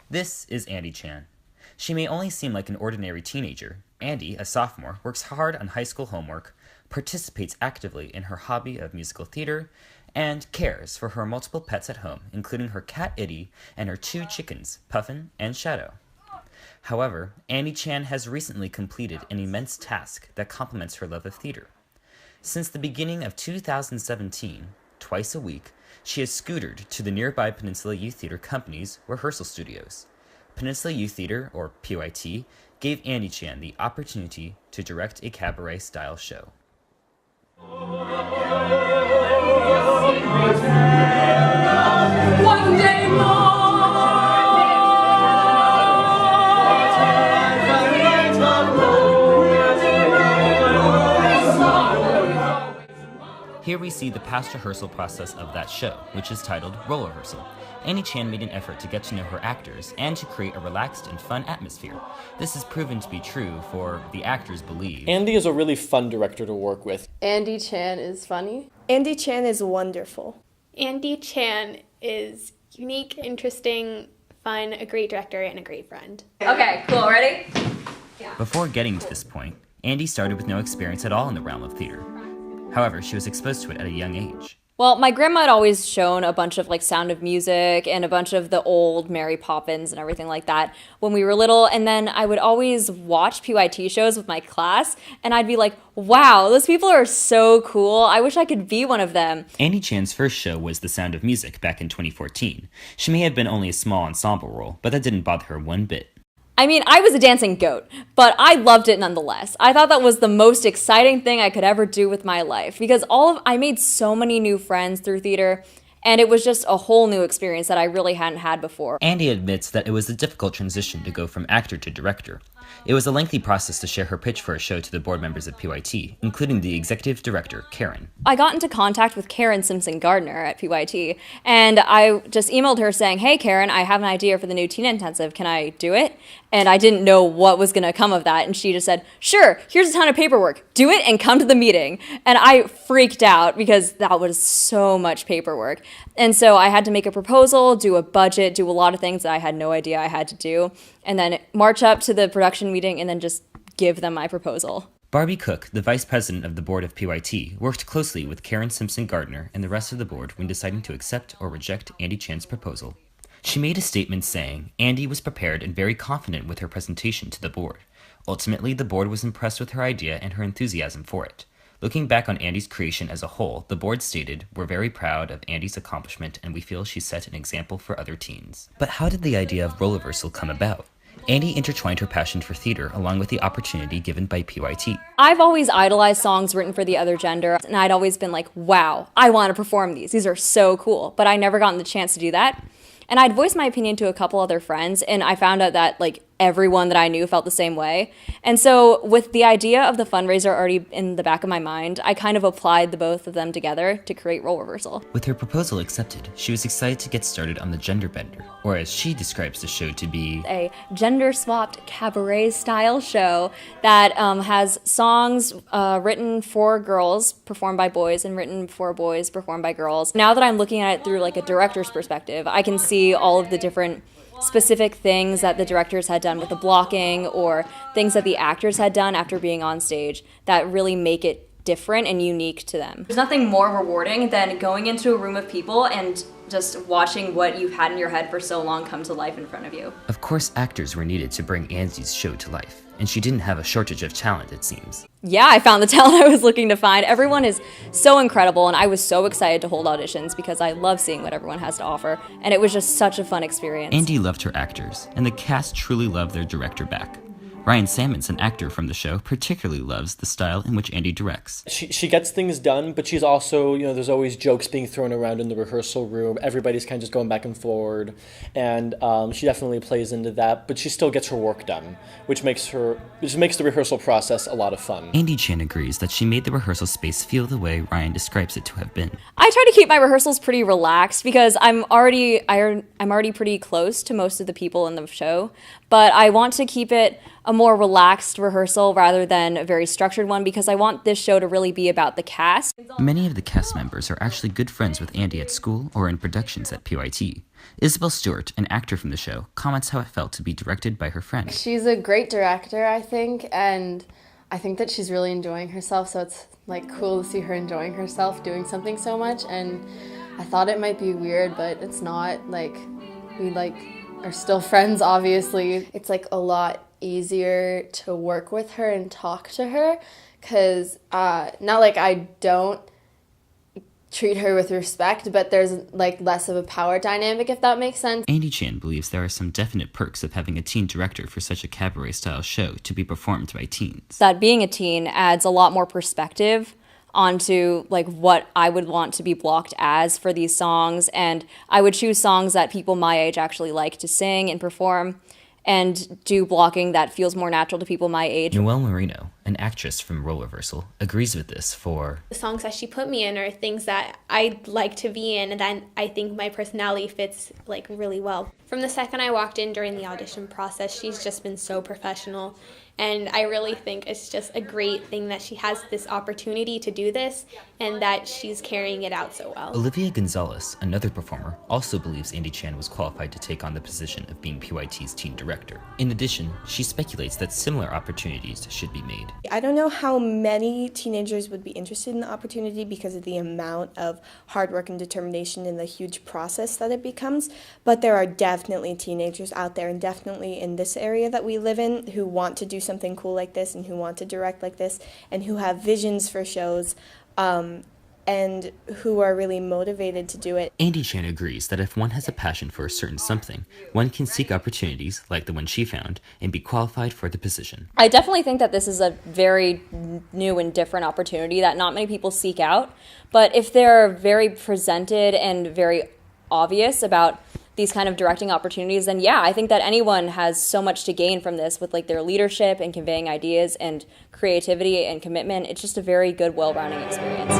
This is Andie Chan. She may only seem like an ordinary teenager. Andie, a sophomore, works hard on high school homework, participates actively in her hobby of musical theater, and cares for her multiple pets at home, including her cat Iddy and her 2 chickens, Puffin and Shadow. However, Andie Chan has recently completed an immense task that complements her love of theater. Since the beginning of 2017, twice a week, she has scootered to the nearby Peninsula Youth Theater Company's rehearsal studios. Peninsula Youth Theater, or PYT, gave Andie Chan the opportunity to direct a cabaret-style show. One day more. Here we see the past rehearsal process of that show, which is titled Role Rehearsal. Andie Chan made an effort to get to know her actors and to create a relaxed and fun atmosphere. This has proven to be true, for the actors believe Andie is a really fun director to work with. Andie Chan is funny. Andie Chan is wonderful. Andie Chan is unique, interesting, fun, a great director, and a great friend. Okay, cool, ready? Before getting to this point, Andie started with no experience at all in the realm of theater. However, she was exposed to it at a young age. Well, my grandma had always shown a bunch of Sound of Music and a bunch of the old Mary Poppins and everything like that when we were little. And then I would always watch PYT shows with my class, and I'd be like, wow, those people are so cool. I wish I could be one of them. Andie Chan's first show was The Sound of Music back in 2014. She may have been only a small ensemble role, but that didn't bother her one bit. I mean, I was a dancing goat, but I loved it nonetheless. I thought that was the most exciting thing I could ever do with my life because I made so many new friends through theater, and it was just a whole new experience that I really hadn't had before. Andie admits that it was a difficult transition to go from actor to director. It was a lengthy process to share her pitch for a show to the board members of PYT, including the executive director, Karen. I got into contact with Karen Simpson-Gardner at PYT, and I just emailed her saying, hey, Karen, I have an idea for the new Teen Intensive. Can I do it? And I didn't know what was going to come of that, and she just said, sure, here's a ton of paperwork. Do it and come to the meeting. And I freaked out because that was so much paperwork. And so I had to make a proposal, do a budget, do a lot of things that I had no idea I had to do, and then march up to the production meeting and then just give them my proposal. Barbie Cook, the vice president of the board of PYT, worked closely with Karen Simpson-Gardner and the rest of the board when deciding to accept or reject Andie Chan's proposal. She made a statement saying Andie was prepared and very confident with her presentation to the board. Ultimately, the board was impressed with her idea and her enthusiasm for it. Looking back on Andie's creation as a whole, the board stated, we're very proud of Andie's accomplishment and we feel she set an example for other teens. But how did the idea of role reversal come about? Andie intertwined her passion for theater along with the opportunity given by PYT. I've always idolized songs written for the other gender, and I'd always been like, wow, I want to perform these. These are so cool. But I never gotten the chance to do that. And I'd voiced my opinion to a couple other friends, and I found out that everyone that I knew felt the same way. And so with the idea of the fundraiser already in the back of my mind, I kind of applied the both of them together to create Role Reversal. With her proposal accepted, she was excited to get started on the Gender Bender, or as she describes the show to be, a gender-swapped cabaret-style show that has songs written for girls, performed by boys, and written for boys, performed by girls. Now that I'm looking at it through a director's perspective, I can see all of the different specific things that the directors had done with the blocking or things that the actors had done after being on stage that really make it different and unique to them. There's nothing more rewarding than going into a room of people and just watching what you've had in your head for so long come to life in front of you. Of course, actors were needed to bring Andie's show to life, and she didn't have a shortage of talent, it seems. Yeah, I found the talent I was looking to find. Everyone is so incredible, and I was so excited to hold auditions because I love seeing what everyone has to offer, and it was just such a fun experience. Andie loved her actors, and the cast truly loved their director back. Ryan Salmons, an actor from the show, particularly loves the style in which Andie directs. She gets things done, but she's also, there's always jokes being thrown around in the rehearsal room. Everybody's kind of just going back and forward, and she definitely plays into that, but she still gets her work done, which makes the rehearsal process a lot of fun. Andie Chan agrees that she made the rehearsal space feel the way Ryan describes it to have been. I try to keep my rehearsals pretty relaxed because I'm already pretty close to most of the people in the show, but I want to keep it a more relaxed rehearsal rather than a very structured one because I want this show to really be about the cast. Many of the cast members are actually good friends with Andie at school or in productions at PYT. Isabel Stewart, an actor from the show, comments how it felt to be directed by her friend. She's a great director, I think, and I think that she's really enjoying herself, so it's like cool to see her enjoying herself doing something so much. And I thought it might be weird, but it's not. Like, we are still friends, obviously. It's like a lot easier to work with her and talk to her, because not like I don't treat her with respect, but there's like less of a power dynamic, if that makes sense. Andie Chan believes there are some definite perks of having a teen director for such a cabaret-style show to be performed by teens. That being a teen adds a lot more perspective onto like what I would want to be blocked as for these songs, and I would choose songs that people my age actually like to sing and perform, and do blocking that feels more natural to people my age. Noelle Marino, an actress from Role Reversal, agrees with this for The songs that she put me in are things that I'd like to be in, and then I think my personality fits like really well. From the second I walked in during the audition process, she's just been so professional, and I really think it's just a great thing that she has this opportunity to do this and that she's carrying it out so well. Olivia Gonzalez, another performer, also believes Andie Chan was qualified to take on the position of being PYT's teen director. In addition, she speculates that similar opportunities should be made. I don't know how many teenagers would be interested in the opportunity because of the amount of hard work and determination and the huge process that it becomes, but there are definitely teenagers out there, and definitely in this area that we live in, who want to do something cool like this and who want to direct like this and who have visions for shows and who are really motivated to do it. Andie Chan agrees that if one has a passion for a certain something, one can seek opportunities like the one she found and be qualified for the position. I definitely think that this is a very new and different opportunity that not many people seek out, but if they're very presented and very obvious about these kind of directing opportunities, then yeah, I think that anyone has so much to gain from this with like their leadership and conveying ideas and creativity and commitment. It's just a very good, well-rounding experience.